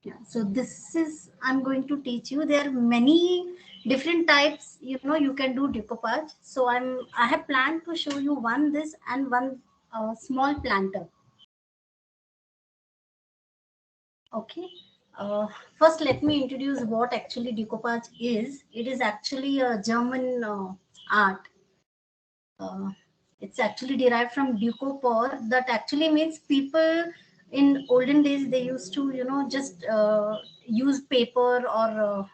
Yeah, so this is, I'm going to teach you. There are many different types, you can do decoupage. So I have planned to show you one this and one small planter. Okay. Uh, First, let me introduce what actually decoupage is. It is actually a German art. Uh, it's actually derived from Decoupage. That actually means people in olden days they used to, just use paper or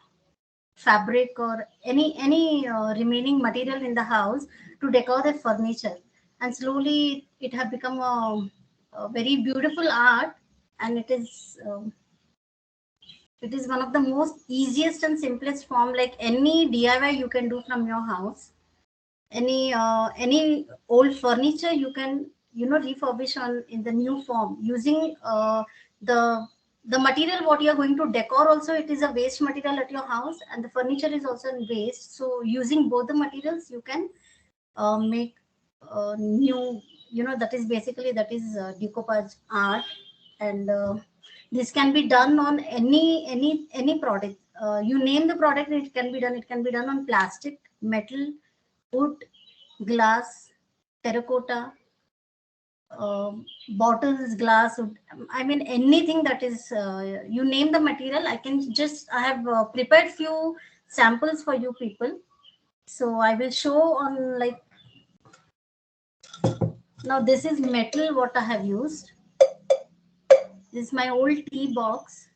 fabric or any remaining material in the house to decor their furniture, and slowly it have become a very beautiful art, and it is one of the most easiest and simplest form, like any DIY you can do from your house. Any old furniture you can refurbish on in the new form using the the material what you are going to decor. Also, it is a waste material at your house, and the furniture is also in waste. So using both the materials, you can make new, that is basically, that is decoupage art. And this can be done on any product. You name the product, it can be done. It can be done on plastic, metal, wood, glass, terracotta, bottles, glass. I mean, anything that is, you name the material. I have prepared few samples for you people. So I will show on, like, now this is metal what I have used. This is my old tea box.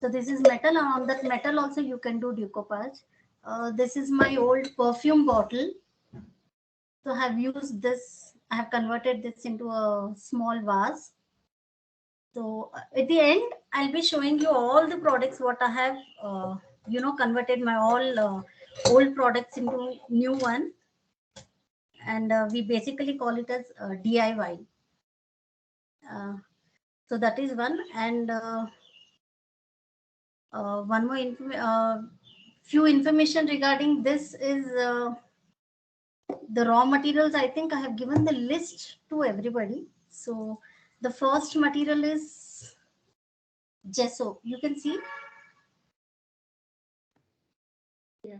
So this is metal, and on that metal also you can do decoupage. This is my old perfume bottle. So I have used this, I have converted this into a small vase. So at the end, I'll be showing you all the products what I have, converted my all old products into new one, and we basically call it as DIY. So that is one, and one more few information regarding this is the raw materials. I think I have given the list to everybody. So the first material is gesso. You can see. Yeah.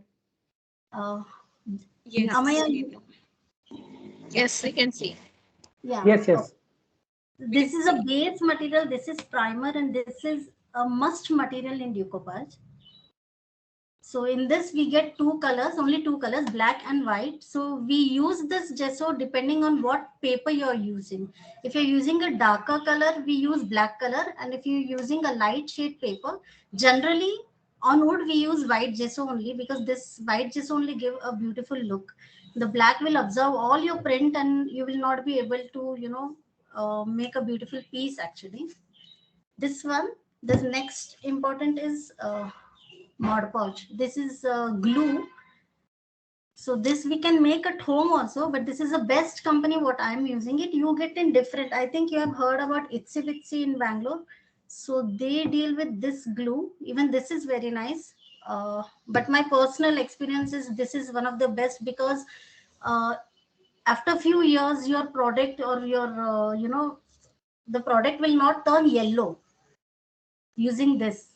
Uh, Yes. Amaya, Yes, we can see. yeah. Yes, Okay. yes. We can This is a see. base material. This is primer, and this is a must material in decoupage. So in this we get two colors, only two colors, black and white. So we use this gesso depending on what paper you're using. If you're using a darker color, we use black color. And if you're using a light shade paper, generally on wood we use white gesso only, because this white gesso only give a beautiful look. The black will absorb all your print, and you will not be able to, make a beautiful piece actually. This one, the next important is Mod Podge. This is glue. So this we can make at home also, but this is the best company what I'm using it. You get in different. I think you have heard about Itsy Bitsy in Bangalore. So they deal with this glue. Even this is very nice. But my personal experience is this is one of the best, because uh, after a few years, your product or your the product will not turn yellow using this.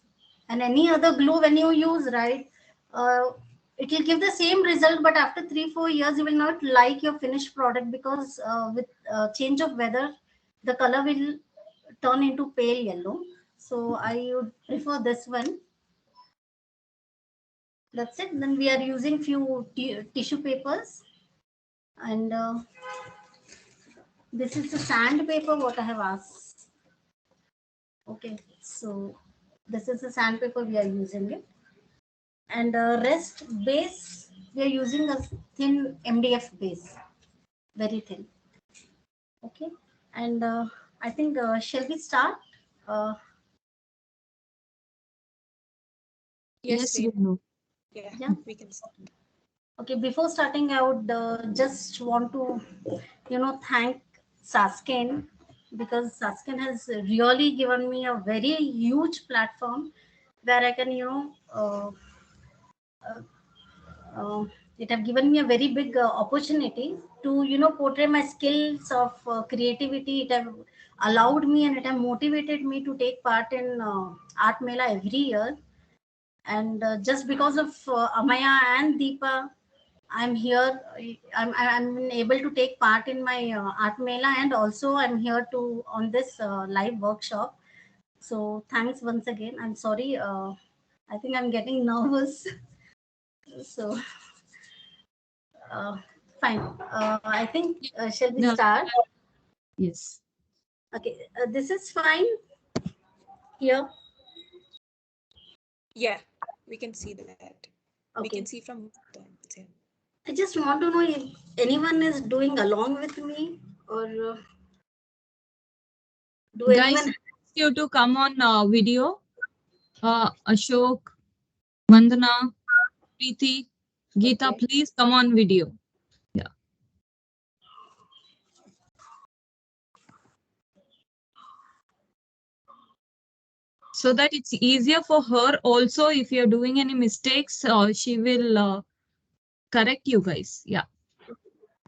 And any other glue when you use, right, uh, it will give the same result, but after 3 4 years you will not like your finished product, because with change of weather the color will turn into pale yellow. So I would prefer this one. That's it. Then we are using few tissue papers, and this is the sandpaper what I have asked. Okay, so this is the sandpaper we are using it. And rest base, we are using a thin MDF base, very thin. Okay. And I think, shall we start? uh, Yes, Yes, we. Renu. Yeah, yeah. we can see. Okay, before starting I would just want to thank Sasken, because Sasken has really given me a very huge platform where I can uh, uh, it have given me a very big opportunity to portray my skills of creativity. It have allowed me and it has motivated me to take part in Art Mela every year. And just because of Amaya and Deepa, I'm here. I'm able to take part in my Art Mela, and also I'm here to on this live workshop. So thanks once again. I'm sorry. I think I'm getting nervous. So uh, fine. I think shall we No. start? Yes. Okay. This is fine here. Yeah, we can see that. We can Okay. see from the yeah. I just want to know if anyone is doing along with me, or do Guys, anyone? you to come on video. Ashok, Vandana, Preeti, Geeta, Okay. please come on video. Yeah. So that it's easier for her also. If you're doing any mistakes, she will correct you guys. Yeah.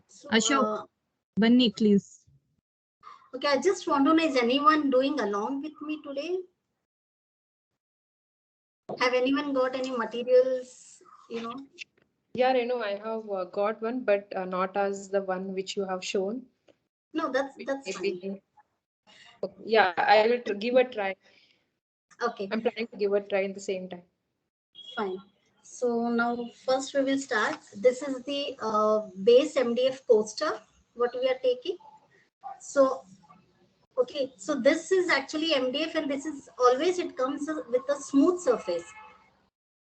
So, Ashok, Bunny, please. okay, I just want to know, is anyone doing along with me today? Have anyone got any materials? You know? Yeah, Renu, I have got one, but not as the one which you have shown. No, that's fine. Maybe. Yeah, I will give a try. Okay, I'm planning to give a try in the same time. fine. So now first we will start. This is the base MDF coaster, what we are taking. So, okay, so this is actually MDF and this is always it comes with a smooth surface.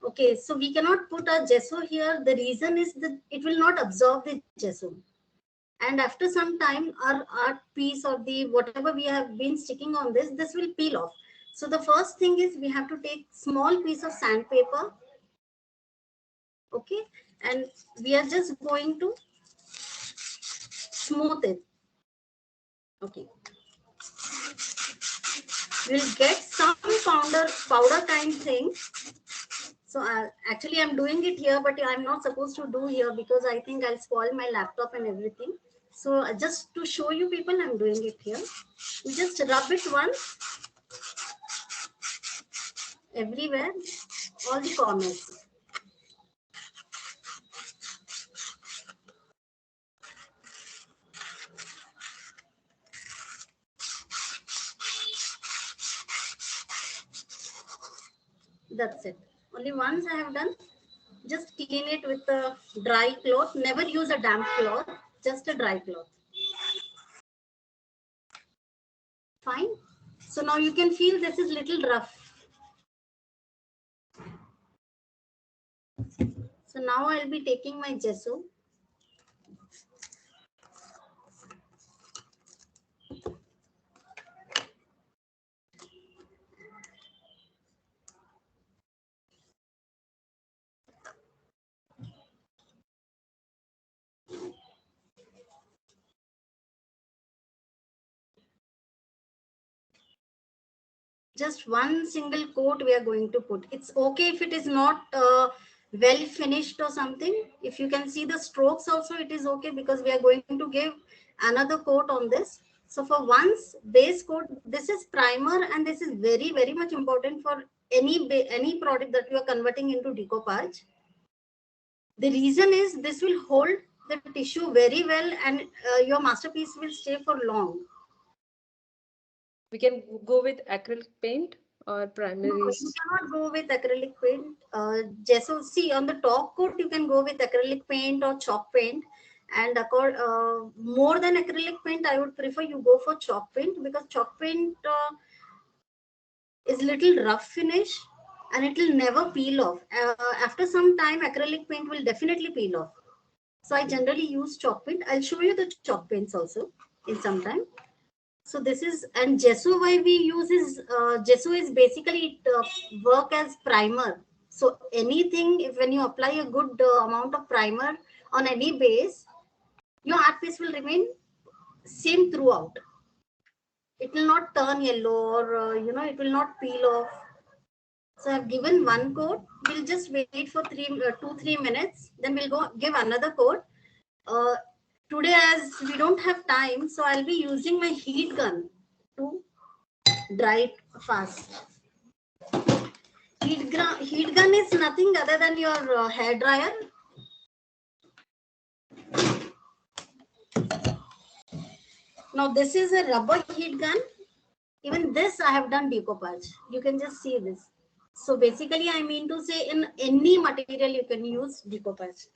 Okay, so we cannot put a gesso here. The reason is that it will not absorb the gesso. And after some time, our art piece or the whatever we have been sticking on this will peel off. So the first thing is we have to take small piece of sandpaper. Okay, and we are just going to smooth it. Okay, we'll get some powder kind thing. So actually I'm doing it here, but I'm not supposed to do here because I think I'll spoil my laptop and everything. So just to show you people, I'm doing it here. We just rub it once everywhere, all the corners. That's it. Only once I have done. Just clean it with a dry cloth. Never use a damp cloth, just a dry cloth. Fine. So now you can feel this is little rough. So now I'll be taking my gesso. Just one single coat we are going to put. It's okay if it is not well finished or something. If you can see the strokes also, it is okay because we are going to give another coat on this. So for once base coat, this is primer and this is very, very much important for any product that you are converting into decoupage. The reason is this will hold the tissue very well and your masterpiece will stay for long. We can go with acrylic paint or No, you primaries. cannot go with acrylic paint. Gesso, see on the top coat, you can go with acrylic paint or chalk paint. And more than acrylic paint, I would prefer you go for chalk paint because chalk paint is little rough finish and it will never peel off. After some time, acrylic paint will definitely peel off. So I generally use chalk paint. I'll show you the chalk paints also in some time. So this is, and gesso why we use is, gesso is basically it work as primer. So anything, if when you apply a good amount of primer on any base, your art piece will remain same throughout. It will not turn yellow or, it will not peel off. So I've given one coat. We'll just wait for 2-3 minutes. Then we'll go give another coat. Uh, Today, as we don't have time, so I'll be using my heat gun. to dry it fast. Heat gun is nothing other than your hair dryer. Now this is a rubber heat gun. Even this I have done decoupage. You can just see this. So basically I mean to say in any material you can use decoupage.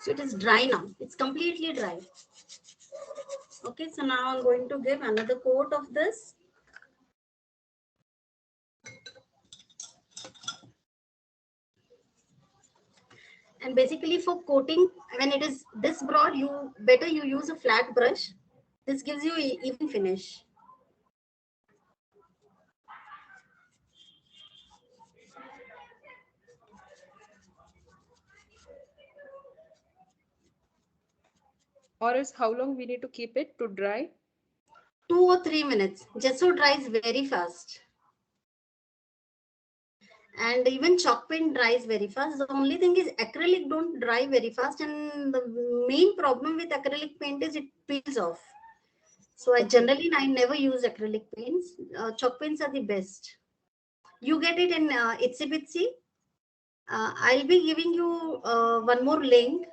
So it is dry now. It's completely dry. Okay, so now I'm going to give another coat of this. And basically for coating, when it is this broad, better you use a flat brush. This gives you even finish. Or else how long we need to keep it to dry? 2 or 3 minutes. Gesso dries very fast. And even chalk paint dries very fast. The only thing is acrylic don't dry very fast, and the main problem with acrylic paint is it peels off. So I never use acrylic paints. Chalk paints are the best. You get it in Itsy Bitsy. I'll be giving you one more link.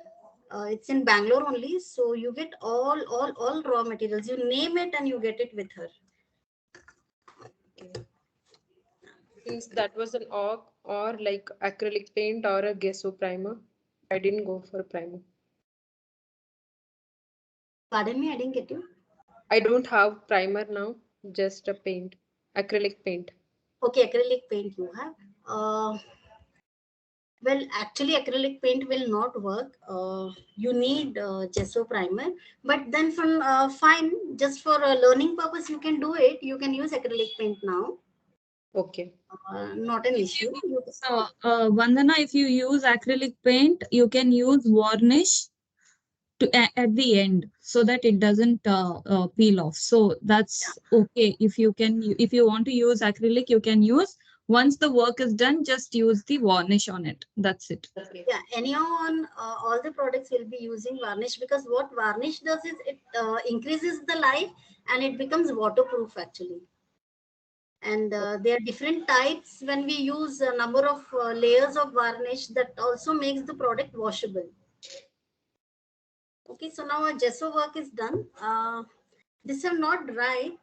It's in Bangalore only, so you get all raw materials. You name it and you get it with her. Since that was an or like acrylic paint or a gesso primer, I didn't go for a primer. Pardon me, I didn't get you. I don't have primer now, just a paint, acrylic paint. Okay, acrylic paint you have. Well, actually, acrylic paint will not work. You need gesso primer. But then, from fine, just for a learning purpose, you can do it. You can use acrylic paint now. Okay. Not an issue. Vandana, if you use acrylic paint, you can use varnish at the end so that it doesn't peel off. So that's okay. If you want to use acrylic, you can use. Once the work is done, just use the varnish on it. That's it. Yeah, anyhow, on all the products will be using varnish, because what varnish does is it increases the life and it becomes waterproof actually. And there are different types. When we use a number of layers of varnish, that also makes the product washable. Okay, so now our gesso work is done. This have not dried.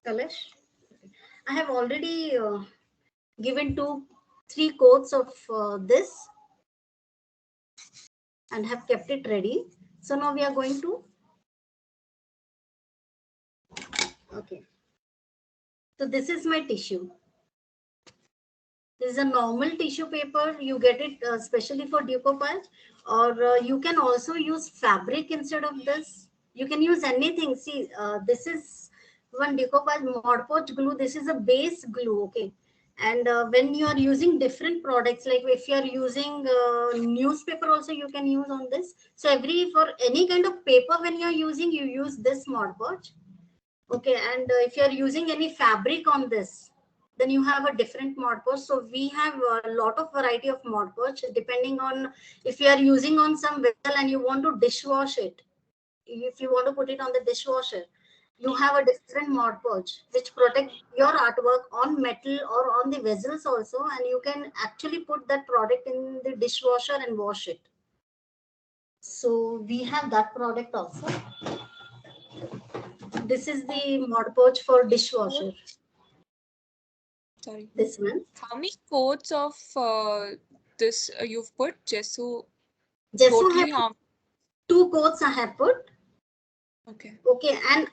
I have already given 2-3 coats of this and have kept it ready. So now we are going to, okay. So this is my tissue. This is a normal tissue paper. You get it especially for decoupage, or you can also use fabric instead of this. You can use anything. See, this is one decoupage Mod Podge glue. This is a base glue, okay. And when you are using different products, like if you are using newspaper also, you can use on this. So for any kind of paper, when you are using, you use this Mod Podge. Okay, and if you are using any fabric on this, then you have a different Mod Podge. So we have a lot of variety of Mod Podge, depending on if you are using on some vessel and you want to dishwash it. If you want to put it on the dishwasher, you have a different Mod Podge which protect your artwork on metal or on the vessels also, and you can actually put that product in the dishwasher and wash it. So we have that product also. This is the Mod Podge for dishwasher. Sorry. This one. How many coats of this you've put gesso? Gesso Totally have 2 coats I have put. Okay. Okay, and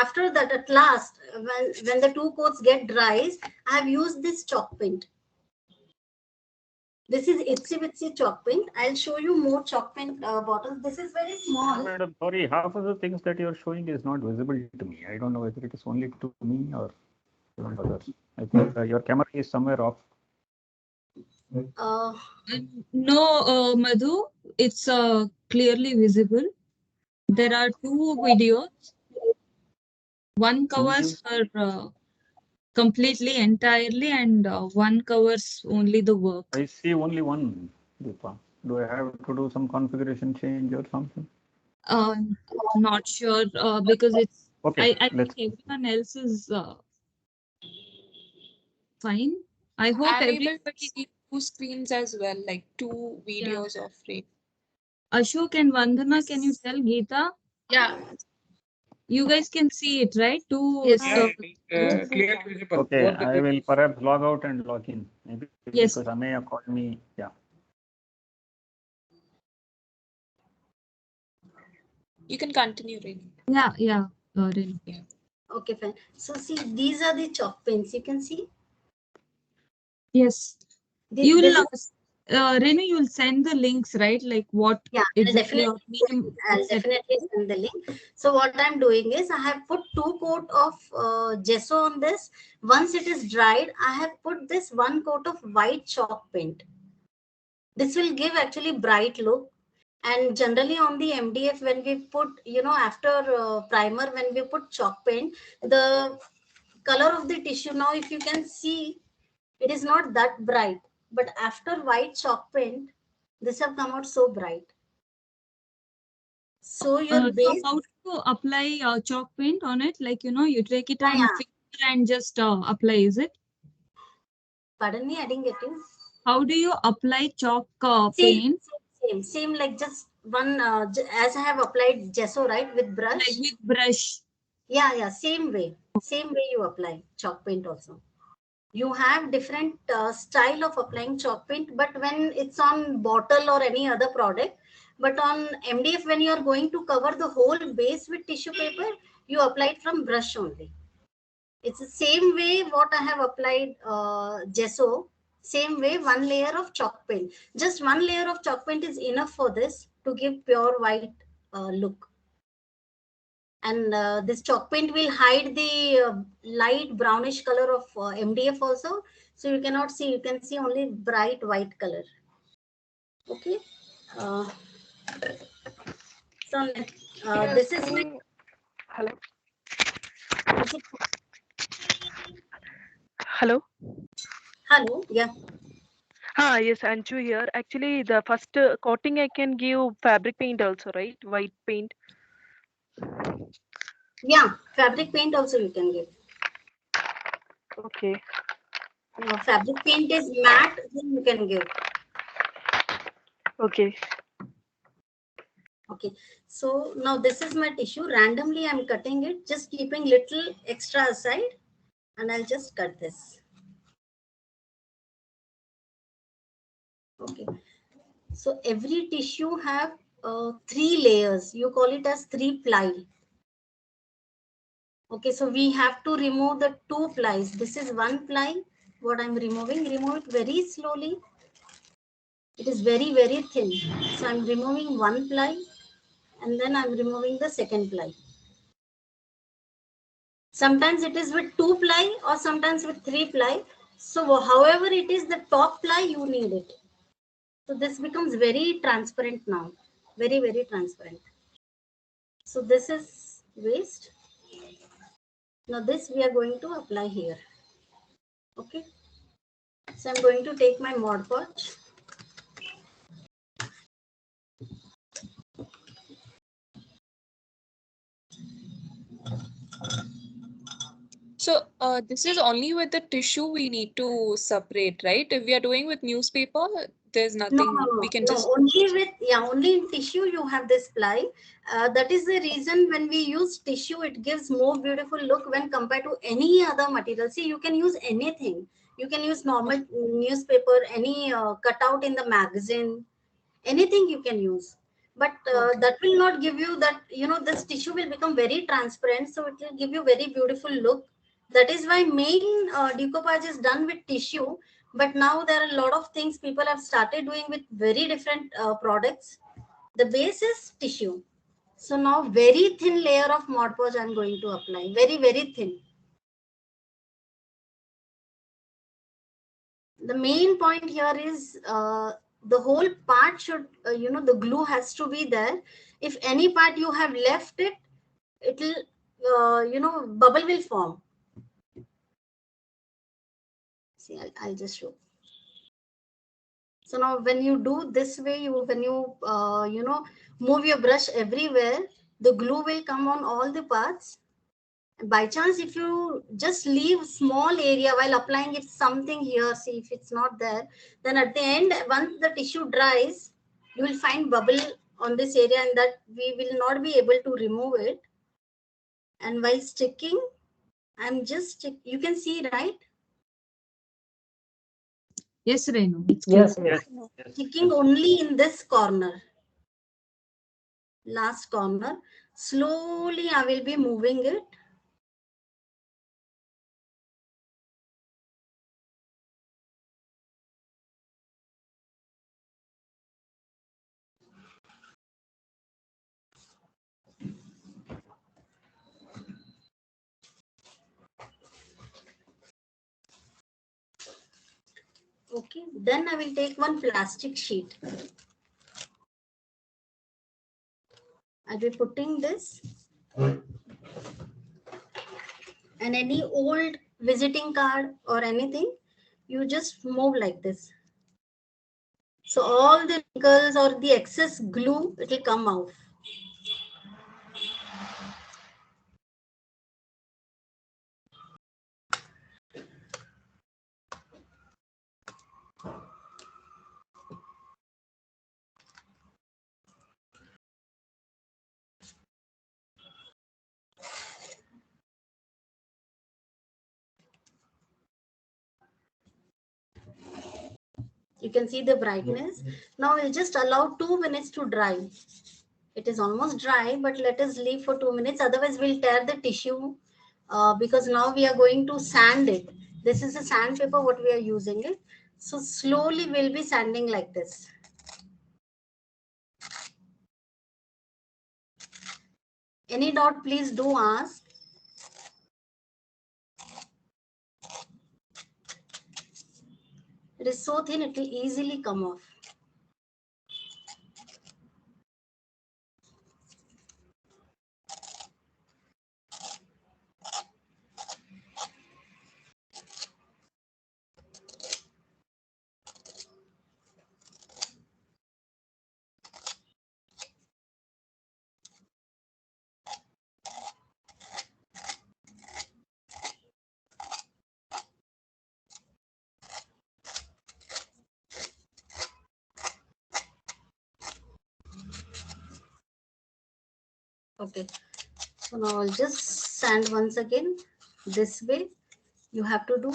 after that, at last, when the 2 coats get dry, I have used this chalk paint. This is itsy bitsy chalk paint. I'll show you more chalk paint bottles. This is very small. Madam, sorry, half of the things that you're showing is not visible to me. I don't know whether it is only to me or even others. I think your camera is somewhere off. No, Madhu, it's clearly visible. There are 2 videos. One covers her completely, entirely, and one covers only the work. I see only one, Deepa. Do I have to do some configuration change or something? Not sure because it's. Okay, I let's. think everyone else is fine. I hope I'm able everybody. to see 2 screens as well, like 2 videos of frame. Ashok and Vandana, can you tell Geeta? Yeah. You guys can see it, right? Yes. Clearly visible. Okay, Both the I will perhaps log out and log in. Maybe Yes. because Amaya called me. Yeah. You can continue, Renu. Yeah, Renu. Okay, fine. So see, these are the chalk paints. You can see. Yes. This You'll is, Renu, you'll send the links, right? Like what yeah, exactly I'll etc. definitely send the link. So what I'm doing is I have put 2 coat of gesso on this. Once it is dried, I have put this 1 coat of white chalk paint. This will give actually bright look. And generally on the MDF, when we put, after primer, when we put chalk paint, the color of the tissue, now if you can see, it is not that bright. But after white chalk paint, this have come out so bright. So your So base. how to apply chalk paint on it? Like, you take it on Yeah. finger and just apply, is it? Pardon me, I didn't get you. How do you apply chalk Same, paint? same, like just one, as I have applied gesso, right, with brush. Like with brush. Yeah, same way you apply chalk paint also. You have different style of applying chalk paint, but when it's on bottle or any other product, but on MDF, when you are going to cover the whole base with tissue paper, you apply it from brush only. It's the same way what I have applied gesso, same way 1 layer of chalk paint. Just 1 layer of chalk paint is enough for this to give pure white look. And this chalk paint will hide the light brownish color of MDF also. So you cannot see, you can see only bright white color. Okay. So this is my. Hello. Okay. Hello. Hello. Yeah. Yes, Anju here. Actually, the first coating I can give fabric paint also, right? White paint. Yeah. Fabric paint also you can give. Okay. Fabric paint is matte, then you can give. Okay. Okay, so now this is my tissue. Randomly I'm cutting it, just keeping little extra aside, and I'll just cut this. Okay, so every tissue have 3 layers. You call it as 3 ply. Okay, so we have to remove the 2 plies. This is 1 ply. What I'm removing, remove it very slowly. It is very, very thin. So I'm removing 1 ply, and then I'm removing the second ply. Sometimes it is with 2 ply or sometimes with 3 ply. So however it is, the top ply you need it. So this becomes very transparent now. Very, very transparent. So this is waste. Now this we are going to apply here. Okay. So I'm going to take my Mod Podge. So this is only with the tissue we need to separate, right? If we are doing with newspaper, there's nothing we can just. Only in tissue you have this ply. That is the reason when we use tissue, it gives more beautiful look when compared to any other material. See, you can use anything. You can use normal newspaper, any cutout in the magazine. anything you can use. But that will not give you that, this tissue will become very transparent, so it will give you very beautiful look. That is why main decoupage is done with tissue. But now there are a lot of things people have started doing with very different products. The base is tissue. So now very thin layer of Mod Podge I'm going to apply, very, very thin. The main point here is the whole part should, the glue has to be there. If any part you have left it, it will, bubble will form. See, I'll just show. So now when you do this way, when you, move your brush everywhere, the glue will come on all the parts. By chance, if you just leave small area while applying, if something here, see if it's not there, then at the end, once the tissue dries, you will find bubble on this area, and that we will not be able to remove it. And while sticking, I'm just, you can see, right? Yes, Renu. It's clear. Yes. Sticking only in this corner, last corner. Slowly, I will be moving it. Okay, then I will take one plastic sheet. I'll be putting this, and any old visiting card or anything, you just move like this. So all the wrinkles or the excess glue, it will come out. You can see the brightness. Now we'll just allow 2 minutes to dry. It is almost dry, but let us leave for 2 minutes. Otherwise, we'll tear the tissue because now we are going to sand it. This is a sandpaper, what we are using it. So slowly we'll be sanding like this. Any doubt, please do ask. It is so thin, it will easily come off. Okay, so now I'll just sand once again this way. You have to do.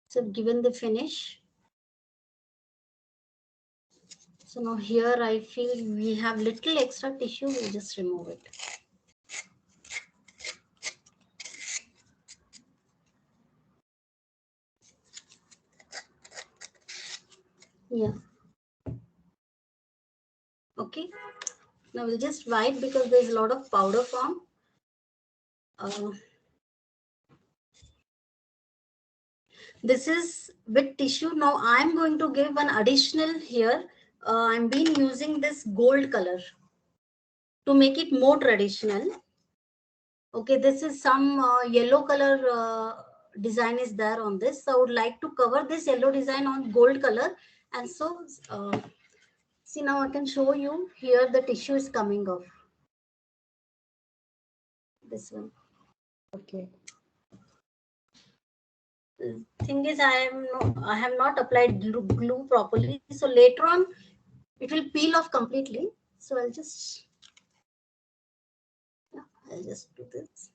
So given the finish. So now here I feel we have little extra tissue, we'll just remove it. Yeah. Okay. Now we'll just wipe because there's a lot of powder form. This is with tissue. Now I'm going to give one additional here. I'm been using this gold color to make it more traditional. Okay, this is some yellow color design is there on this. So I would like to cover this yellow design on gold color. And so, see, now I can show you here the tissue is coming off. This one. Okay. Thing is, I have not applied glue properly. So later on, it will peel off completely. So I'll just do this.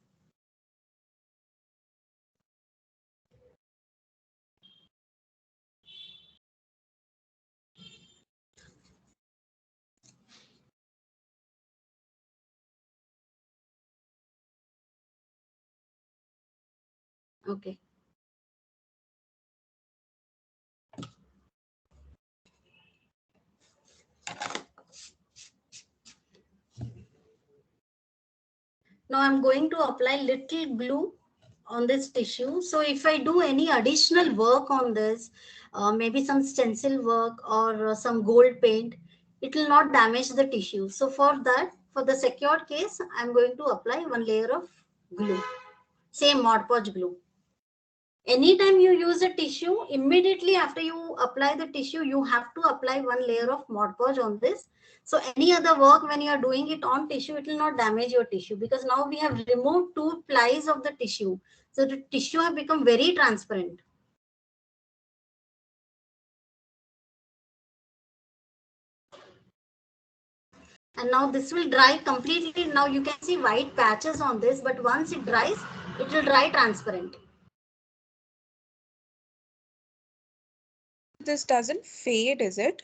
Okay. Now I'm going to apply little glue on this tissue. So if I do any additional work on this, maybe some stencil work or some gold paint, it will not damage the tissue. So for that, for the secured case, I'm going to apply one layer of glue, same Mod Podge glue. Anytime you use a tissue, immediately after you apply the tissue, you have to apply one layer of Mod Podge on this. So any other work when you are doing it on tissue, it will not damage your tissue, because now we have removed 2 plies of the tissue. So the tissue have become very transparent. And now this will dry completely. Now you can see white patches on this, but once it dries, it will dry transparent. This doesn't fade, is it?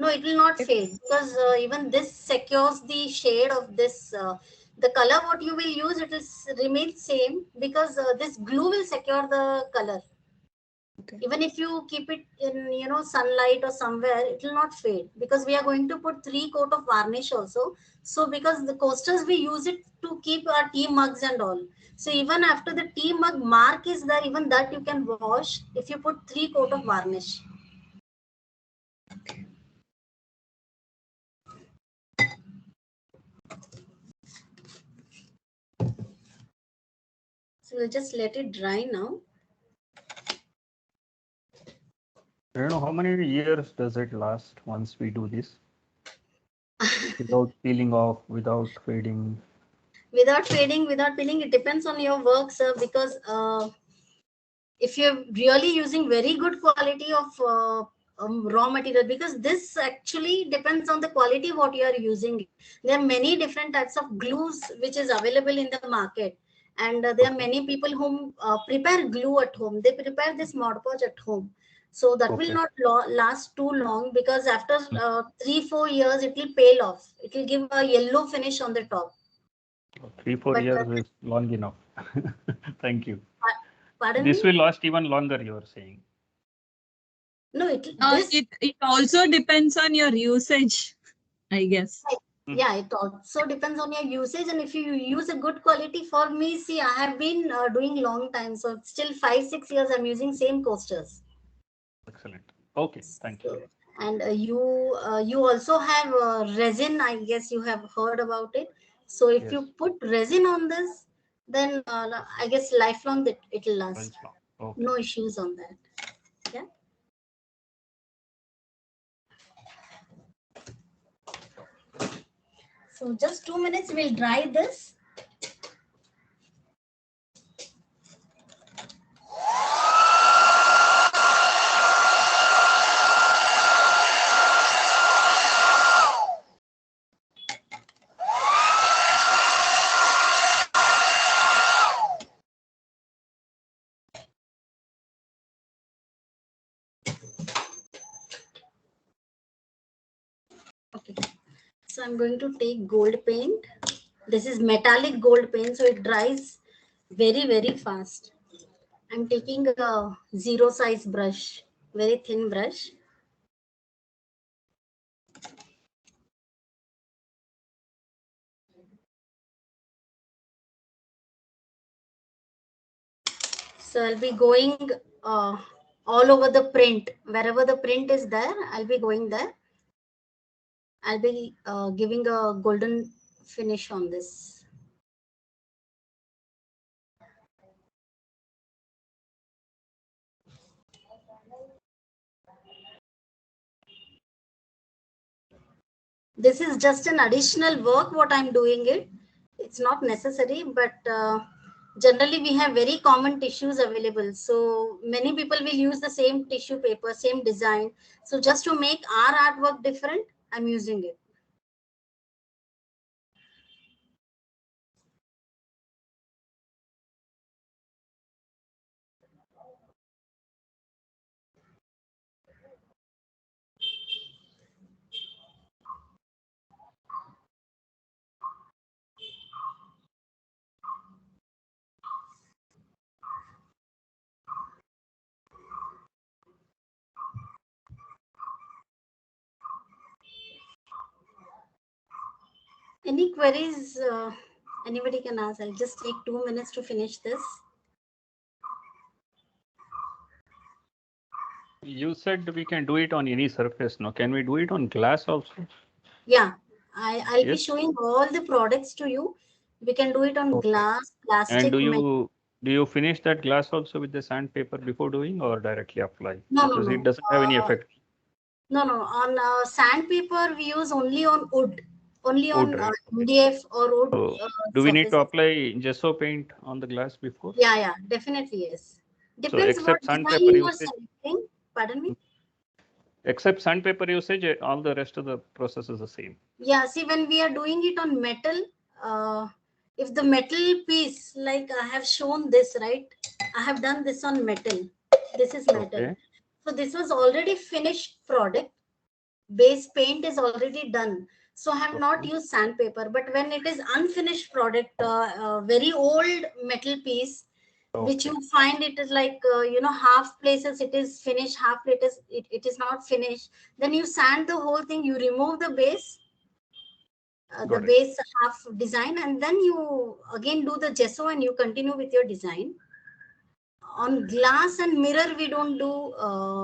No, it will not fade, because even this secures the shade of this. The color what you will use, it will remain same, because this glue will secure the color. Okay. Even if you keep it in sunlight or somewhere, it will not fade, because we are going to put 3 coat of varnish also. So because the coasters, we use it to keep our tea mugs and all. So even after the tea mug mark is there, even that you can wash if you put 3 coat of varnish. So we'll just let it dry now. Renu, how many years does it last once we do this? Without peeling off, without fading? Without fading, without peeling, it depends on your work, sir, because if you're really using very good quality of raw material, because this actually depends on the quality what you are using. There are many different types of glues which is available in the market, and there are many people who prepare glue at home. They prepare this Mod Podge at home, so that will not last too long, because after 3-4 years it will pale off. It will give a yellow finish on the top. 3-4 years is long enough. Thank you. Pardon This me? will last even longer, you are saying? No, it also depends on your usage, I guess. Yeah, it also depends on your usage, and if you use a good quality. For me, see, I have been doing long time, so still 5-6 years I'm using same coasters. Excellent. Okay, thank you. And you also have resin. I guess you have heard about it. So if you put resin on this, then I guess lifelong that it will last. Okay. No issues on that. Yeah. So just 2 minutes, we'll dry this. Okay, so I'm going to take gold paint. This is metallic gold paint, so it dries very, very fast. I'm taking a 0 size brush, very thin brush. So I'll be going all over the print. Wherever the print is there, I'll be going there. I'll be giving a golden finish on this. This is just an additional work what I'm doing it. It's not necessary, but Generally we have very common tissues available, so many people will use the same tissue paper, same design. So just to make our artwork different, I'm using it. Any queries anybody can ask? I'll just take 2 minutes to finish this. You said we can do it on any surface. No, can we do it on glass also? Yeah, I'll be Yes. showing all the products to you. We can do it on Okay. glass, And plastic. do you finish that glass also with the sandpaper before doing, or directly apply? No, no, Because it no. doesn't have any effect. No, no. On sandpaper, we use only on wood, only Wood, on right? Okay. MDF or wood So do we need to surfaces. apply gesso paint on the glass before? Yeah, yeah, definitely yes. So Depends what except design sandpaper you are usage, selecting. Pardon me. except sandpaper usage, all the rest of the process is the same. Yeah, see, when we are doing it on metal, if the metal piece, like I have shown this, right? I have done this on metal. This is metal. Okay. So this was already finished product. Base paint is already done. So I have not Okay. used sandpaper. But when it is unfinished product, very old metal piece, which Okay. you find it is like, half places it is finished, half places it is not finished. Then you sand the whole thing, you remove the base, the Got it. base half design, and then you again do the gesso and you continue with your design. On glass and mirror, we don't do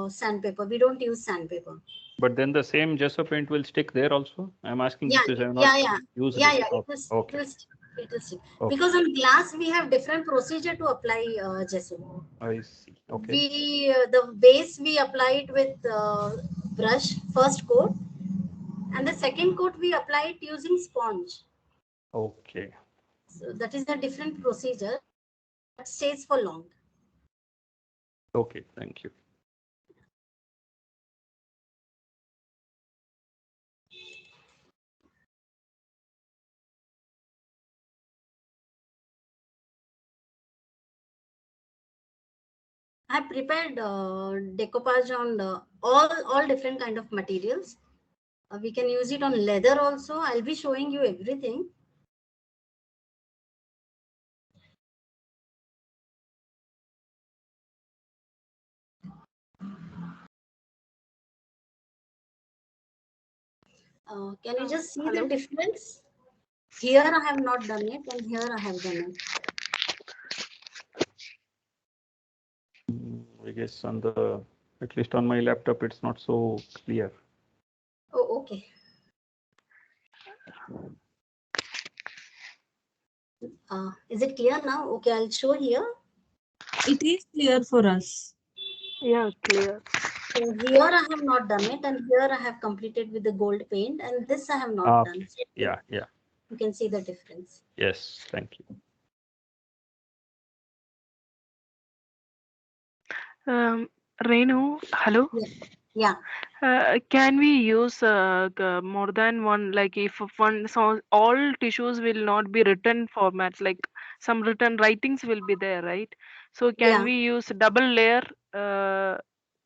sandpaper. We don't use sandpaper. But then the same gesso paint will stick there also. I'm asking Yeah, because I have yeah, not yeah, used yeah, it. yeah. Okay. Okay. It will stick. Okay. Because on glass we have different procedure to apply gesso. I see. Okay. We the base we apply it with brush first coat, and the second coat we apply it using sponge. Okay. So that is a different procedure, but stays for long. Okay. Thank you. I prepared decoupage on all different kind of materials. We can use it on leather also. I'll be showing you everything. Can you just see the Hello. difference? Here I have not done it, and here I have done it. I guess on the, at least on my laptop, it's not so clear. Oh, okay. Is it clear now? Okay, I'll show here. It is clear for us. Yeah, clear. So here I have not done it, and here I have completed with the gold paint, and this I have not done. So Yeah. Yeah. you can see the difference. Yes. Thank you. Renu, hello. Yeah. Can we use more than one? Like if one, so all tissues will not be written formats. Like some written writings will be there, right? So can Yeah. we use double layer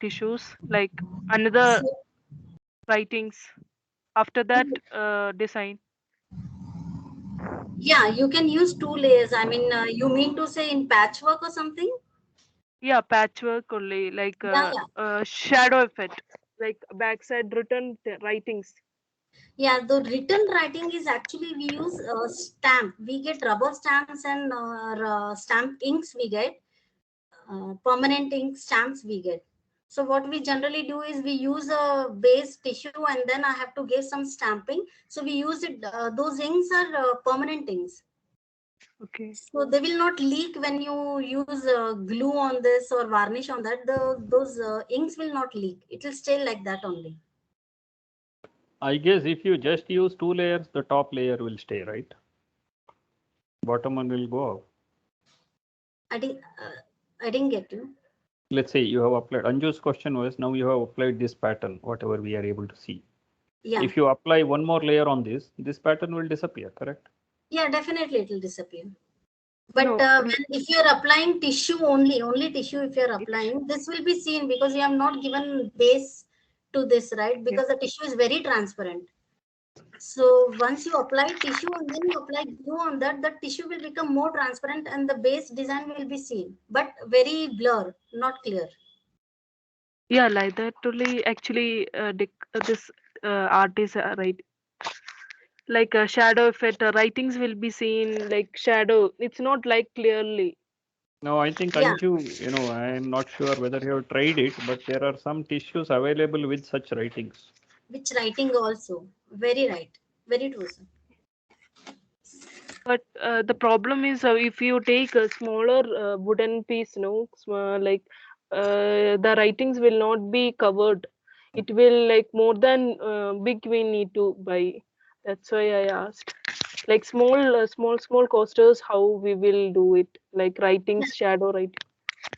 tissues, like another So, writings after that design? yeah, you can use 2 layers. I mean, you mean to say in patchwork or something? Yeah, patchwork only, like Yeah, yeah. shadow effect, like backside written writings. Yeah, the written writing is actually we use stamp. We get rubber stamps and stamp inks we get. Permanent ink stamps we get. So what we generally do is we use a base tissue and then I have to give some stamping. So we use it. Those inks are permanent inks. Okay. So they will not leak when you use glue on this or varnish on that. Those inks will not leak. It will stay like that only. I guess if you just use 2 layers, the top layer will stay, right? Bottom one will go out. I didn't get you. Let's say you have applied, Anju's question was, now you have applied this pattern, whatever we are able to see. Yeah. If you apply one more layer on this pattern will disappear, correct? Yeah, definitely it will disappear. But No, if you are applying tissue only tissue, if you are applying, this will be seen because you have not given base to this, right? Because the tissue is very transparent. So once you apply tissue and then you apply glue on that, the tissue will become more transparent and the base design will be seen, but very blur, not clear. yeah, like that only actually this artist right, like a shadow effect, writings will be seen like shadow. It's not like clearly. No, I think Yeah, Anju, I am not sure whether you have tried it, but there are some tissues available with such writings. which writing also. Very right. Very true, sir. But the problem is if you take a smaller wooden piece, no, like the writings will not be covered. It will like more than big we need to buy. That's why I asked. Like small coasters, how we will do it? Like writings, shadow writing.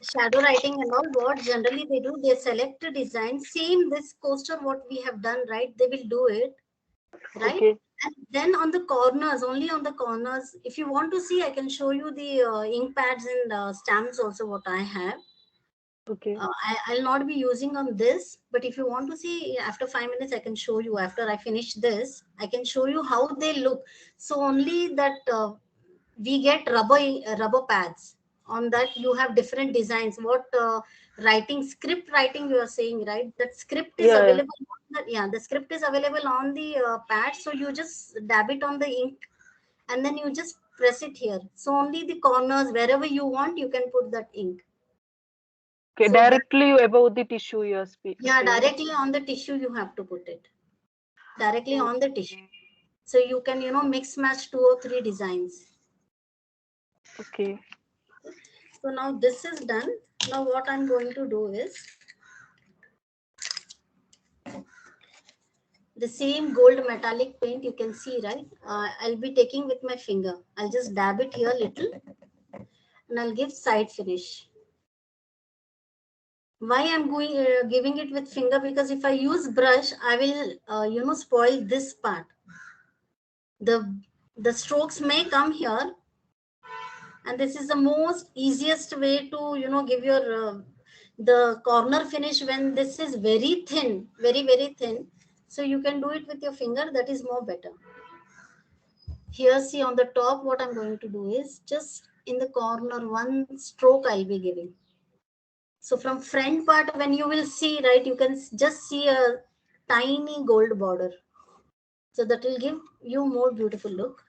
Shadow writing and all, what generally they do, they select a design, same this coaster what we have done, right? They will do it, right? Okay, And then on the corners, only on the corners, if you want to see, I can show you the ink pads and stamps also what I have. okay, I'll not be using on this, but if you want to see after 5 minutes, I can show you. After I finish this, I can show you how they look. So only that we get rubber pads. On that you have different designs. What writing, script writing you are saying, right? That script is yeah, yeah. available. Yeah, the script is available on the pad. So you just dab it on the ink and then you just press it here. So only the corners, wherever you want, you can put that ink. Okay, So that, directly above the tissue you are yeah, saying. directly on the tissue you have to put it. Directly Oh, on the tissue. So you can, mix match 2 or 3 designs. okay. So now this is done. Now what I'm going to do is the same gold metallic paint you can see, right? I'll be taking with my finger. I'll just dab it here a little and I'll give side finish. Why I'm going giving it with finger? Because if I use brush, I will spoil this part. The strokes may come here, and this is the most easiest way to give your the corner finish when this is very thin, very thin. So you can do it with your finger. That is more better. Here, see on the top, what I'm going to do is just in the corner one stroke I'll be giving. So from front part, when you will see, right, you can just see a tiny gold border. So that will give you more beautiful look.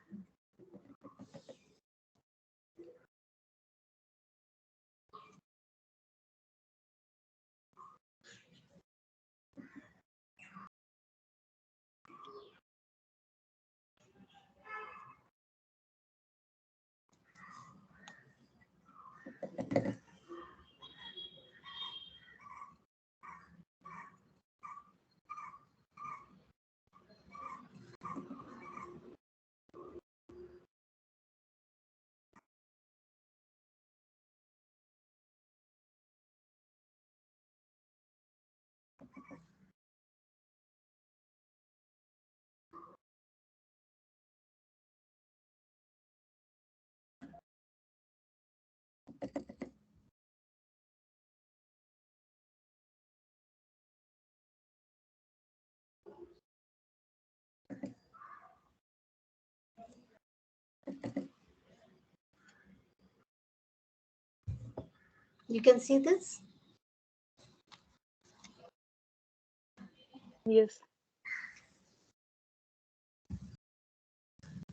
You can see this. Yes.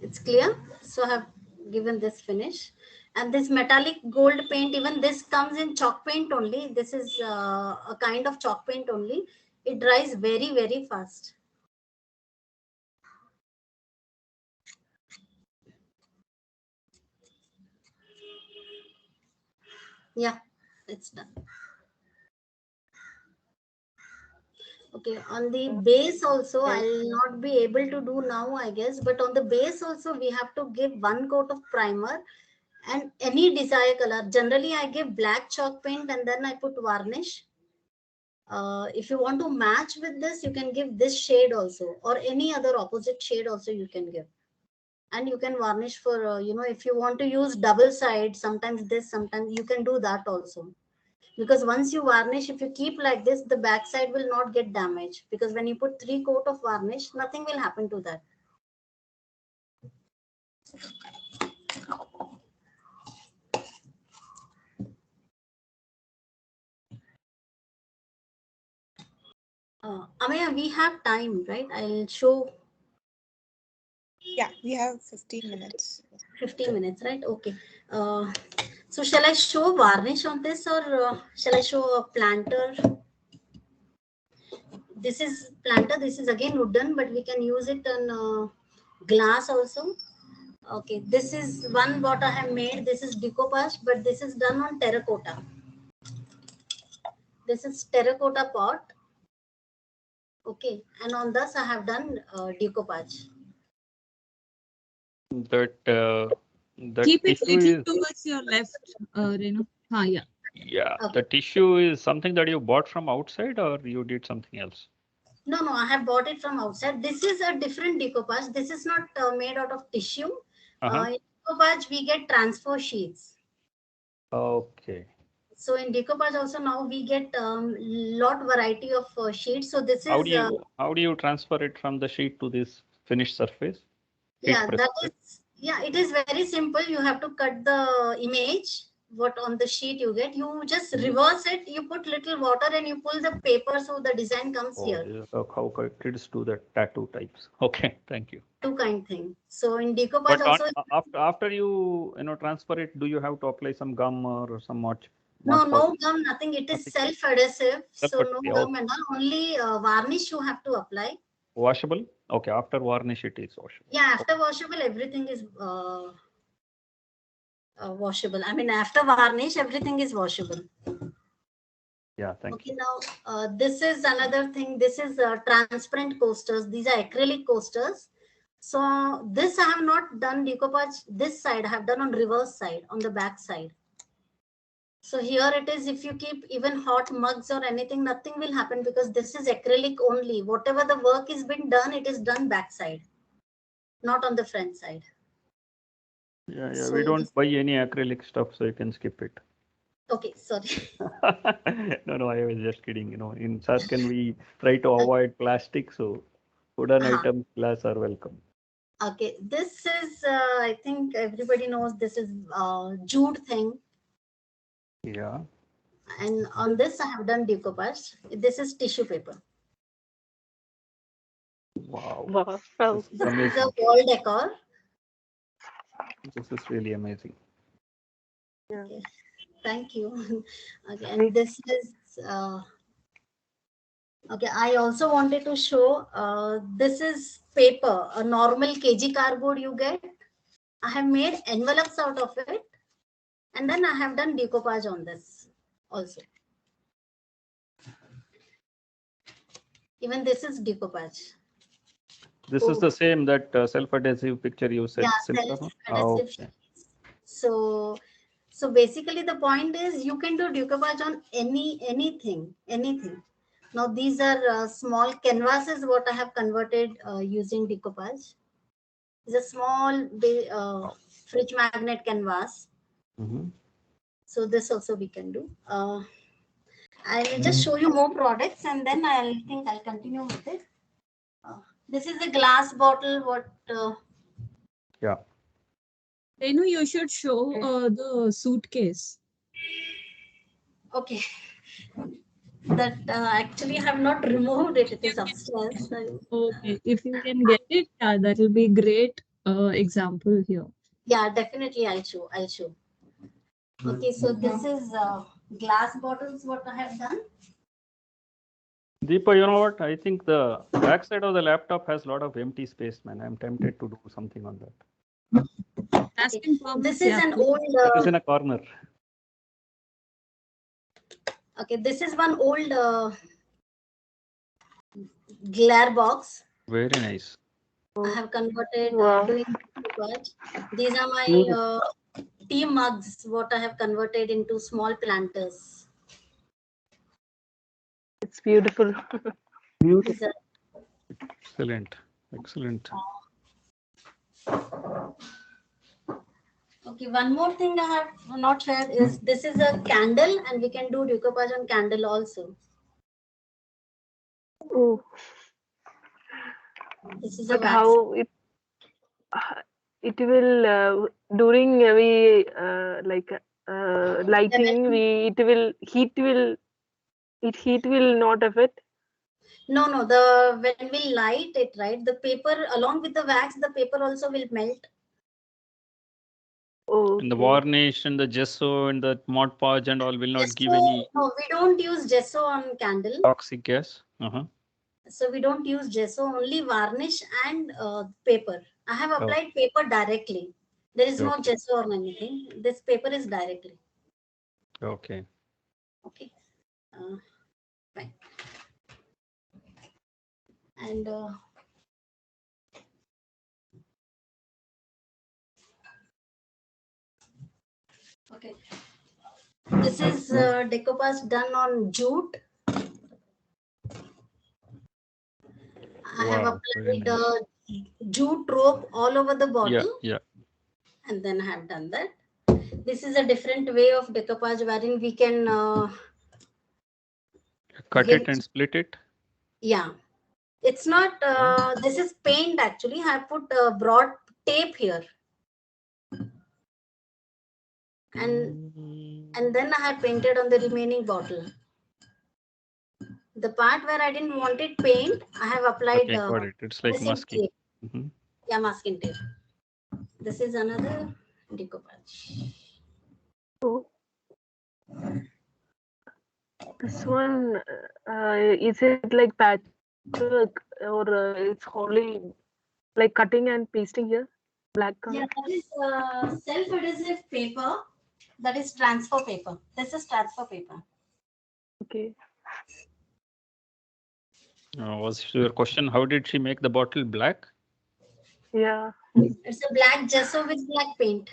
It's clear. So I have given this finish, and this metallic gold paint, even this comes in chalk paint only. This is a kind of chalk paint only. It dries very fast. Yeah, it's done. Okay, on the base also, Right. I'll not be able to do now, I guess, but on the base also, we have to give one coat of primer and any desired color. Generally, I give black chalk paint and then I put varnish. If you want to match with this, you can give this shade also, or any other opposite shade also you can give. And you can varnish for, if you want to use double side, sometimes this, sometimes you can do that also. Because once you varnish, if you keep like this, the back side will not get damaged. Because when you put 3 coat of varnish, nothing will happen to that. Amaya, we have time, right? I'll show. Yeah, we have 15 minutes. 15 minutes, right? Okay. So shall I show varnish on this, or shall I show a planter? This is planter. This is again wooden, but we can use it on glass also. Okay. This is one what I have made. This is decoupage, but this is done on terracotta. This is terracotta pot. Okay. And on this I have done decoupage. That Keep it tissue little is, towards your left, Renu. Yeah. yeah, Okay. the tissue is something that you bought from outside or you did something else? No, I have bought it from outside. This is a different decoupage. This is not made out of tissue. In decoupage, we get transfer sheets. Okay. So in decoupage also now we get lot variety of sheets. So this How is do you transfer it from the sheet to this finished surface? yeah, press, that right? is, yeah, it is very simple. You have to cut the image what on the sheet you get. You just reverse it. You put little water and you pull the paper so the design comes here. This is how kids do the tattoo types. Okay, thank you. Two kind thing. So in decoupage But also. after you transfer it, do you have to apply some gum or some much? No gum, nothing. It is self-adhesive. So no gum and all. Only varnish you have to apply. Washable? Okay, after varnish it is washable. Yeah, after washable, everything is washable. I mean, after varnish, everything is washable. Yeah, thank you. Okay, now this is another thing. This is transparent coasters. These are acrylic coasters. So this I have not done decoupage. This side I have done on reverse side, on the back side. So here it is. If you keep even hot mugs or anything, nothing will happen because this is acrylic only. Whatever the work is been done, it is done back side, not on the front side. Yeah, So we don't buy any acrylic stuff, so you can skip it. Okay, sorry. No, I was just kidding. In Sasken, we try to avoid plastic, so wooden items, glass are welcome. Okay, this is, I think everybody knows this is jute thing. Yeah. And on this, I have done decoupage. This is tissue paper. Wow. Wow. This is amazing. This is a wall decor. This is really amazing. Yeah. Okay. Thank you. Okay, and this is, okay, I also wanted to show, this is paper, a normal kg cardboard you get. I have made envelopes out of it. And then I have done decoupage on this also. Even this is decoupage. This is the same that self-adhesive picture you said. Yeah, self-adhesive sheets. So basically the point is you can do decoupage on anything. Now these are small canvases what I have converted using decoupage. It's a small fridge magnet canvas. So this also we can do. I will just show you more products and then I'll continue with it. This is a glass bottle. Yeah. Renu, you should show the suitcase. Okay. That actually I have not removed it. It is upstairs. Okay, if you can get it, that will be great example here. Yeah, definitely I'll show. Okay, so this is glass bottles what I have done. Deepa, you know what? I think the back side of the laptop has a lot of empty space, man. I'm tempted to do something on that. Okay. This is an old. It is in a corner. Okay, this is one old glare box. Very nice. I have converted doing decoupage. These are my tea mugs, what I have converted into small planters. It's beautiful. These are Excellent. Excellent. okay. One more thing I have not shared is this is a candle, and we can do decoupage on candle also. Oh, This is a but wax. how it will during we like lighting, we heat will not affect. No, the when we light it, right, the paper along with the wax, the paper also will melt. Oh, And the okay. varnish and the gesso and the Mod Podge and all will not give Gesso, any no, we don't use gesso on candle. toxic gas. So we don't use gesso, only varnish and paper. I have applied paper directly. There is no Okay. gesso or anything. This paper is directly. Okay. Okay. Fine. And okay. This is decoupage done on jute. I have Wow, very applied nice. jute rope all over the bottle. Yeah. And then I have done that. This is a different way of decoupage wherein we can Cut give, it and split it. yeah. It's not, this is paint actually. I put broad tape here. And then I have painted on the remaining bottle. The part where I didn't want it paint, I have applied Okay, got it. It's like adhesive masking. tape. Yeah, masking tape. This is another decoupage. Oh. This one is it like patchwork or it's only like cutting and pasting here, black color? Yeah, that is self-adhesive paper. That is transfer paper. This is transfer paper. Okay. Was your question, how did she make the bottle black? Yeah. It's a black gesso with black paint.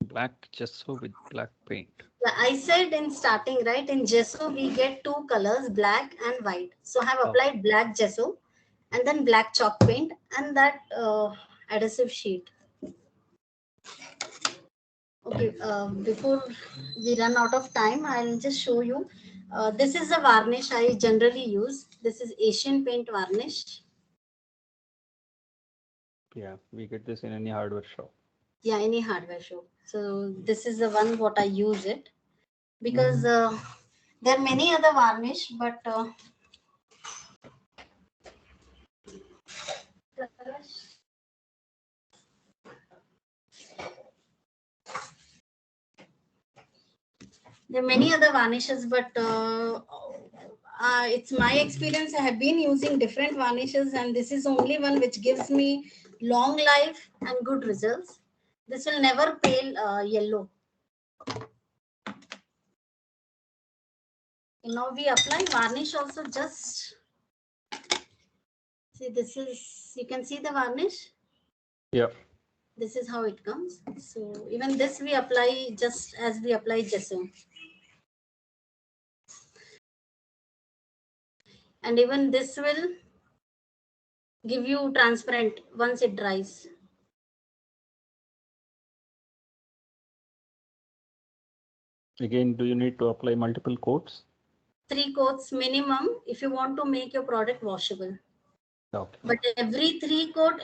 Black gesso with black paint. Yeah, I said in starting, right? In gesso, we get two colors, black and white. So I have applied black gesso and then black chalk paint and that adhesive sheet. Okay, before we run out of time, I'll just show you. This is a varnish I generally use. This is Asian paint varnish. Yeah, we get this in any hardware shop. Yeah, any hardware shop. So this is the one what I use it because there are many other varnish, but there are many other varnishes, but it's my experience. I have been using different varnishes, and this is only one which gives me long life and good results. This will never pale yellow. Now we apply varnish also. Just see, this is, you can see the varnish. Yeah. This is how it comes. So even this we apply just as we apply gesso. And even this will give you transparent once it dries. Again, do you need to apply multiple coats? 3 coats minimum if you want to make your product washable. Okay. But every 3 coat,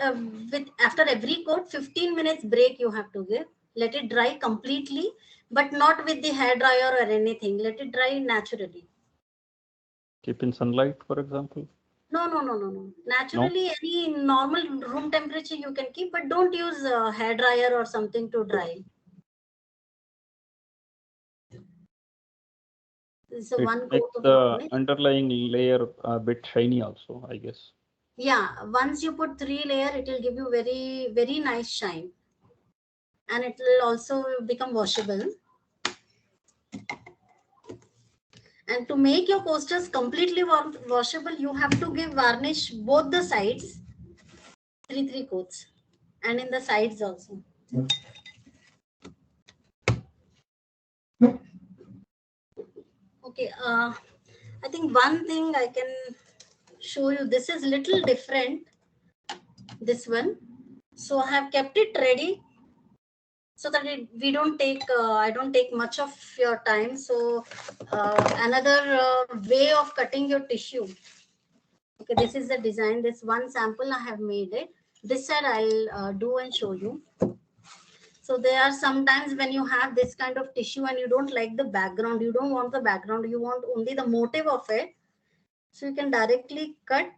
after every coat, 15 minutes break you have to give. Let it dry completely, but not with the hair dryer or anything. Let it dry naturally. Keep in sunlight, for example? No. Naturally, any normal room temperature you can keep, but don't use a hair dryer or something to dry. So one Makes coat of the varnish. underlying layer a bit shiny also, I guess. Yeah, once you put 3 layer, it will give you very, very nice shine. And it will also become washable. And to make your posters completely washable, you have to give varnish both the sides, 3 coats. and in the sides also. Okay, I think one thing I can show you, this is little different, this one. So I have kept it ready so that we don't take, I don't take much of your time. So another way of cutting your tissue. Okay, this is the design, this one sample I have made it. This side I'll do and show you. So there are sometimes when you have this kind of tissue and you don't like the background, you don't want the background, you want only the motif of it. So you can directly cut.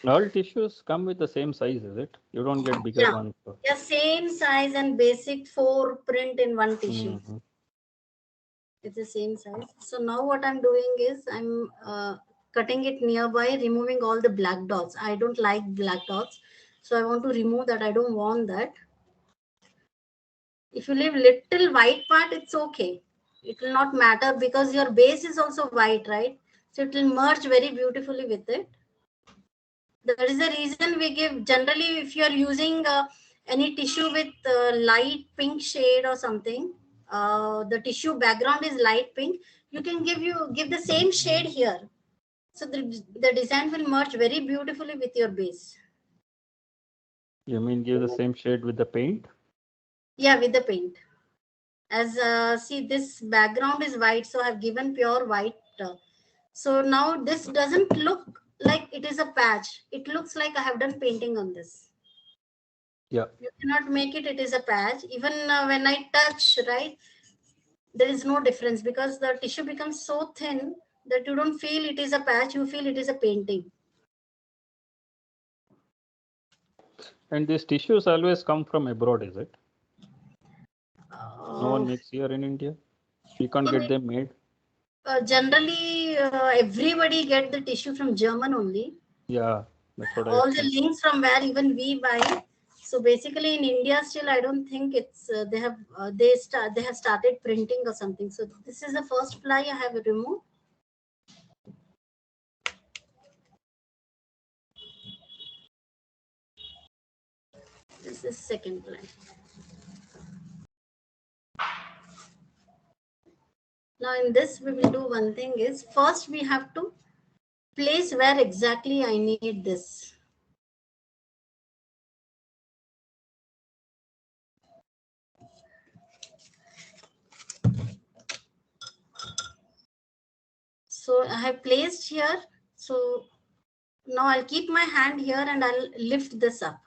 All tissues come with the same size, is it? You don't get bigger Yeah. ones. Yeah, same size and basic 4 print in one tissue. Mhm. It's the same size. So now what I'm doing is I'm cutting it nearby, removing all the black dots. I don't like black dots. So I want to remove that. I don't want that. If you leave little white part, it's okay. It will not matter because your base is also white, right? So it will merge very beautifully with it. That is the reason we give, generally if you are using any tissue with light pink shade or something, the tissue background is light pink, you can give the same shade here. So the design will merge very beautifully with your base. You mean give the same shade with the paint? Yeah, with the paint. As see, this background is white, so I've given pure white. So now this doesn't look like it is a patch. It looks like I have done painting on this. Yeah. You cannot make it, it is a patch. Even when I touch, right, there is no difference because the tissue becomes so thin that you don't feel it is a patch, you feel it is a painting. And these tissues always come from abroad, is it? No one makes here in India? You can't get them made? Generally, everybody get the tissue from German only. Yeah, that's what I All the think. links from where even we buy. So basically, in India, still I don't think it's they have started printing or something. So this is the first ply I have removed. This is second ply. Now in this we will do one thing is first we have to place where exactly I need this. So I have placed here. So now I'll keep my hand here and I'll lift this up.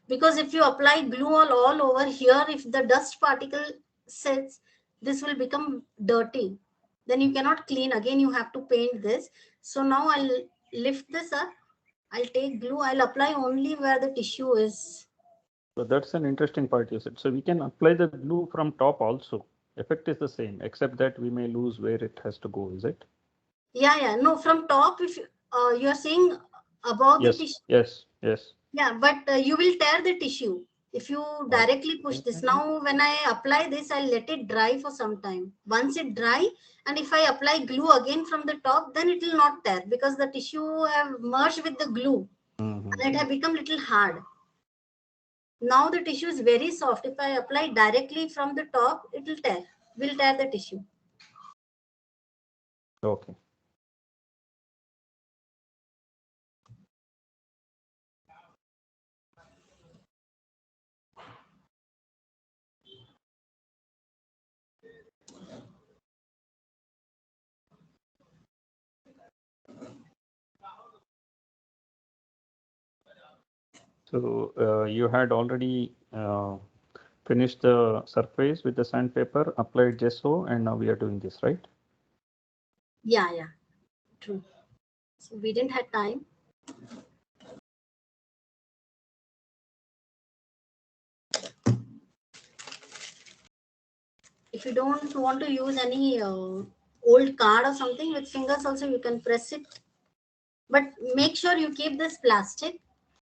Because if you apply glue all over here, if the dust particle sits, this will become dirty. Then you cannot clean. Again, you have to paint this. So now I'll lift this up. I'll take glue. I'll apply only where the tissue is. So that's an interesting part you said. So we can apply the glue from top also. Effect is the same, except that we may lose where it has to go, is it? Yeah. No, from top, if you're saying above the tissue. Yes. Yeah, but you will tear the tissue if you directly push this. Now, when I apply this, I'll let it dry for some time. Once it dry, and if I apply glue again from the top, then it will not tear because the tissue have merged with the glue and it have become little hard. Now the tissue is very soft. If I apply directly from the top, it will tear the tissue. Okay. So you had already finished the surface with the sandpaper, applied gesso, and now we are doing this, right? Yeah, true. So we didn't have time. If you don't want to use any old card or something with fingers also, you can press it. But make sure you keep this plastic.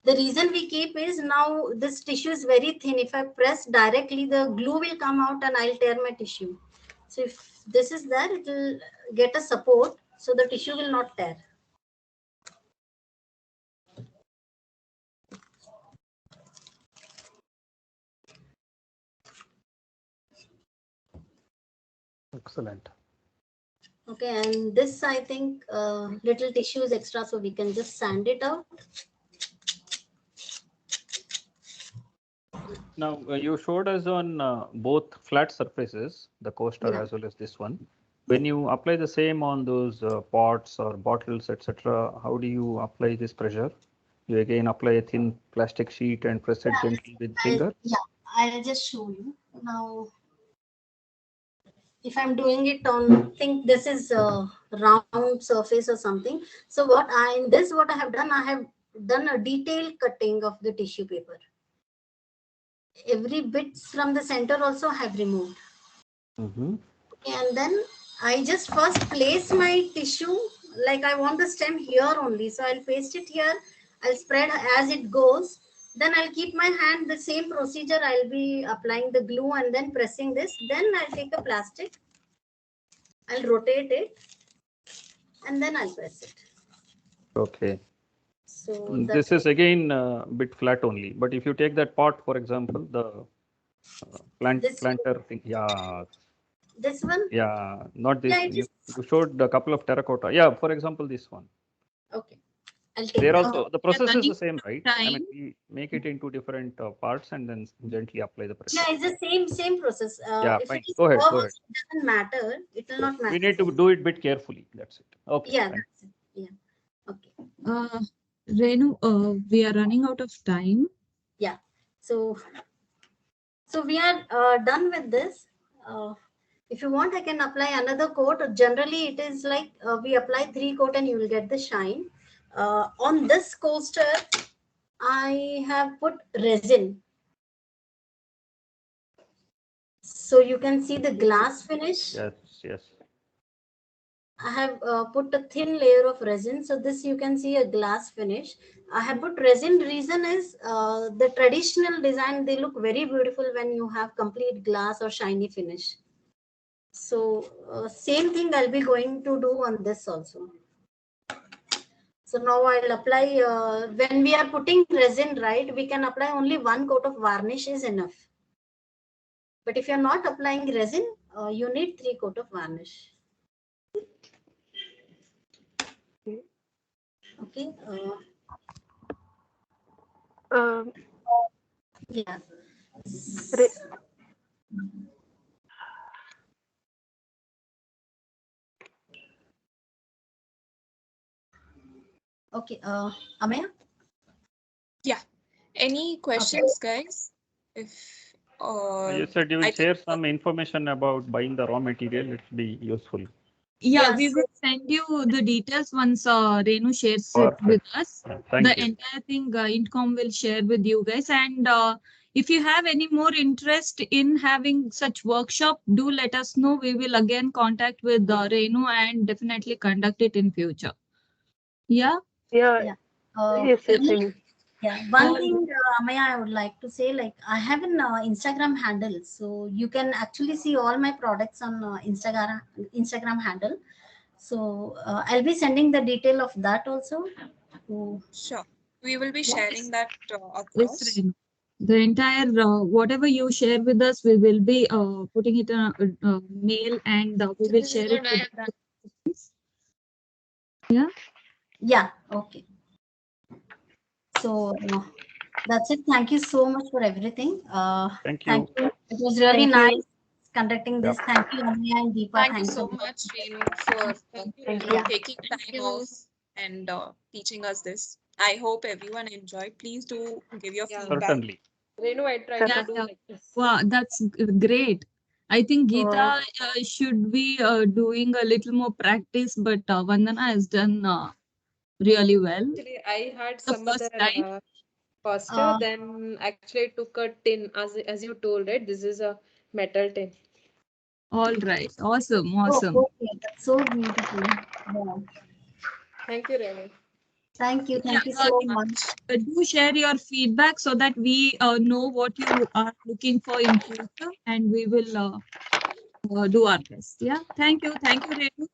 The reason we keep is now this tissue is very thin. If I press directly, the glue will come out and I'll tear my tissue. So if this is there, it will get a support, so the tissue will not tear. Excellent. Okay, and this I think little tissue is extra, so we can just sand it out. Now, you showed us on both flat surfaces, the coaster Yeah. as well as this one. When you apply the same on those pots or bottles, etc., how do you apply this pressure? You again apply a thin plastic sheet and press it gently with finger? I'll just show you. Now, if I'm doing it on, think this is a round surface or something. So what I have done a detailed cutting of the tissue paper. Every bit from the center also I have removed. Mm-hmm. And then I just first place my tissue, like I want the stem here only. So I'll paste it here. I'll spread as it goes. Then I'll keep my hand, the same procedure. I'll be applying the glue and then pressing this. Then I'll take a plastic. I'll rotate it and then I'll press it. Okay. So This is again a bit flat only. But if you take that pot, for example, the planter thing, this one. Not this. You showed a couple of terracotta. Yeah, for example, this one. Okay. I'll take There that. also the process is running the same, right? I mean, we make it into different parts and then gently apply the pressure. Yeah, it's the same process. If fine. it is Go ahead. it doesn't matter. It will not matter. We need to do it a bit carefully. That's it. Okay. Yeah, that's it. Yeah. Okay. Renu, we are running out of time. Yeah. So we are done with this. If you want, I can apply another coat. Generally, it is like we apply 3 coat and you will get the shine. On this coaster, I have put resin. So you can see the glass finish. Yes. I have put a thin layer of resin. So this you can see a glass finish. I have put resin. Reason is the traditional design, they look very beautiful when you have complete glass or shiny finish. So same thing I'll be going to do on this also. So now I'll apply, when we are putting resin, right, we can apply only 1 coat of varnish is enough. But if you're not applying resin, you need 3 coat of varnish. Okay. Yeah. Okay. Amaya? Yeah. Any questions, guys? If You said you will share some information about buying the raw material. It will be useful. Yeah, we will send you the details once Renu shares it with us. Thank The you. entire thing Intcom will share with you guys. And if you have any more interest in having such workshop, do let us know. We will again contact with Renu and definitely conduct it in future. Yeah? Yeah. Yes, Renu. Yeah, one thing, Amaya, I would like to say, like I have an Instagram handle, so you can actually see all my products on Instagram handle. So I'll be sending the detail of that also. So, sure, we will be sharing that across. Yes, Renu. The entire whatever you share with us, we will be putting it in a mail and we will share it with the yeah. Yeah. Okay. So that's it. Thank you so much for everything. Thank you. It was really nice conducting this. Thank you, Amaya and Deepa. Thank you so much, Renu, for taking time off and teaching us this. I hope everyone enjoyed. Please do give your feedback. Certainly. Renu, I tried to do like this. Wow, that's great. I think Geeta should be doing a little more practice, but Vandana has done really well. Actually, I had The some first other time. poster. Then actually I took a tin, as you told, right? This is a metal tin. All right. Awesome. Awesome. Okay. That's so beautiful. Yeah. Thank you, Renu. Thank you. Thank you Yeah, so much. do share your feedback so that we know what you are looking for in future, and we will do our best. Yeah. Thank you. Thank you, Renu.